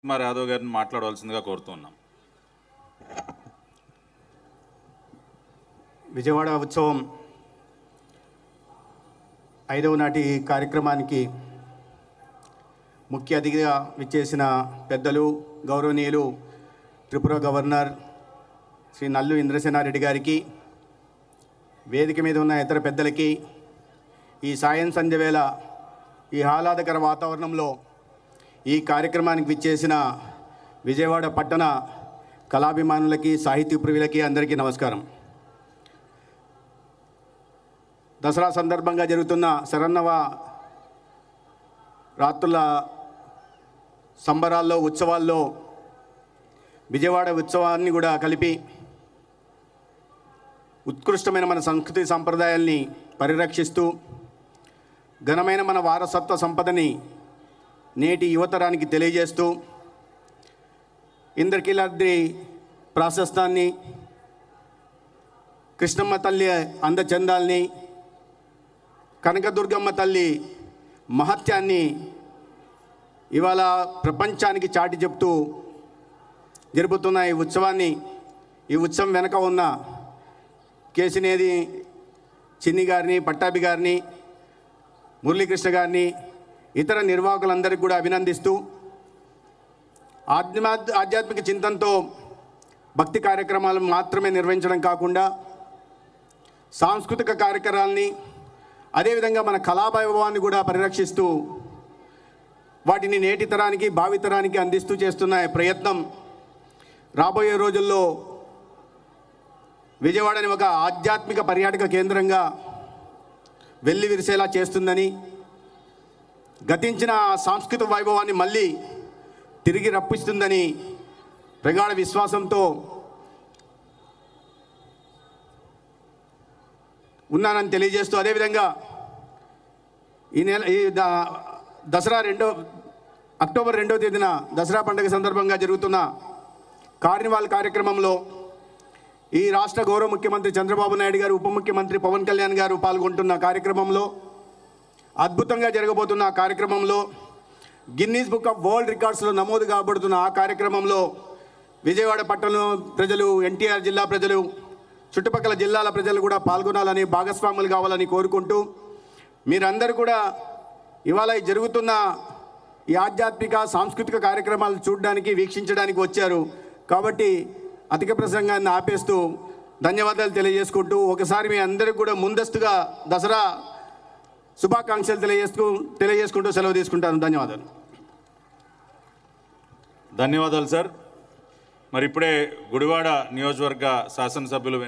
కుమార్ యాదవ్ గారిని మాట్లాడవలసిందిగా కోరుతున్నాం. విజయవాడ ఉత్సవం 5వ నాటి కార్యక్రమానికి ముఖ్య అతిథిగా విచ్చేసిన పెద్దలు గౌరవనీయులు త్రిపుర గవర్నర్ శ్రీ నల్లు ఇంద్రసేనారెడ్డి గారికి, వేదిక మీద ఉన్న ఇతర పెద్దలకి, ఈ సాయం సంధ్య వేళ ఈ ఆహ్లాదకర వాతావరణంలో ఈ కార్యక్రమానికి విచ్చేసిన విజయవాడ పట్టణ కళాభిమానులకి, సాహితీ ప్రియులకి అందరికీ నమస్కారం. దసరా సందర్భంగా జరుగుతున్న శరన్నవ రాత్రుల సంబరాల్లో, ఉత్సవాల్లో విజయవాడ ఉత్సవాన్ని కూడా కలిపి ఉత్కృష్టమైన మన సంస్కృతి సంప్రదాయాల్ని పరిరక్షిస్తూ ఘనమైన మన వారసత్వ సంపదని నేటి యువతరానికి తెలియజేస్తూ ఇంద్రకీలాద్రి ప్రాశస్తాన్ని, కృష్ణమ్మ తల్లి అందచందాల్ని, కనకదుర్గమ్మ తల్లి మహత్యాన్ని ఇవాళ ప్రపంచానికి చాటి చెప్తూ జరుపుతున్న ఈ ఉత్సవాన్ని, ఈ ఉత్సవం వెనక ఉన్న కేసినేది చిన్ని గారిని, పట్టాభి గారిని, మురళీకృష్ణ గారిని, ఇతర నిర్వాహకులందరికీ కూడా అభినందిస్తూ ఆధ్యాత్మిక చింతనతో భక్తి కార్యక్రమాలు మాత్రమే నిర్వహించడం కాకుండా సాంస్కృతిక కార్యక్రమాలని, అదేవిధంగా మన కళావైభవాన్ని కూడా పరిరక్షిస్తూ వాటిని నేటి తరానికి, భావితరానికి అందిస్తూ చేస్తున్న ప్రయత్నం రాబోయే రోజుల్లో విజయవాడని ఒక ఆధ్యాత్మిక పర్యాటక కేంద్రంగా వెల్లి విరిసేలా చేస్తుందని, గతించిన సాంస్కృతిక వైభవాన్ని మళ్ళీ తిరిగి రప్పిస్తుందని ప్రగాఢ విశ్వాసంతో ఉన్నానని తెలియజేస్తూ, అదేవిధంగా ఈ దసరా అక్టోబర్ 2వ తేదీన దసరా పండుగ సందర్భంగా జరుగుతున్న కార్నివాల్ కార్యక్రమంలో ఈ రాష్ట్ర గౌరవ ముఖ్యమంత్రి చంద్రబాబు నాయుడు గారు, ఉప ముఖ్యమంత్రి పవన్ కళ్యాణ్ గారు పాల్గొంటున్న కార్యక్రమంలో, అద్భుతంగా జరగబోతున్న ఆ కార్యక్రమంలో, గిన్నీస్ బుక్ ఆఫ్ వరల్డ్ రికార్డ్స్లో నమోదు కాబడుతున్న ఆ కార్యక్రమంలో విజయవాడ పట్టణం ప్రజలు, ఎన్టీఆర్ జిల్లా ప్రజలు, చుట్టుపక్కల జిల్లాల ప్రజలు కూడా పాల్గొనాలని, భాగస్వాములు కావాలని కోరుకుంటూ, మీరందరూ కూడా ఇవాళ జరుగుతున్న ఈ ఆధ్యాత్మిక సాంస్కృతిక కార్యక్రమాలు చూడడానికి, వీక్షించడానికి వచ్చారు. కాబట్టి అధిక ప్రసంగాన్ని ఆపేస్తూ ధన్యవాదాలు తెలియజేసుకుంటూ ఒకసారి మీ అందరికీ కూడా ముందస్తుగా దసరా శుభాకాంక్షలు తెలియజేసుకుంటూ సెలవు తీసుకుంటాను. ధన్యవాదాలు. ధన్యవాదాలు సార్. మరి ఇప్పుడే గుడివాడ నియోజకవర్గ శాసనసభ్యులు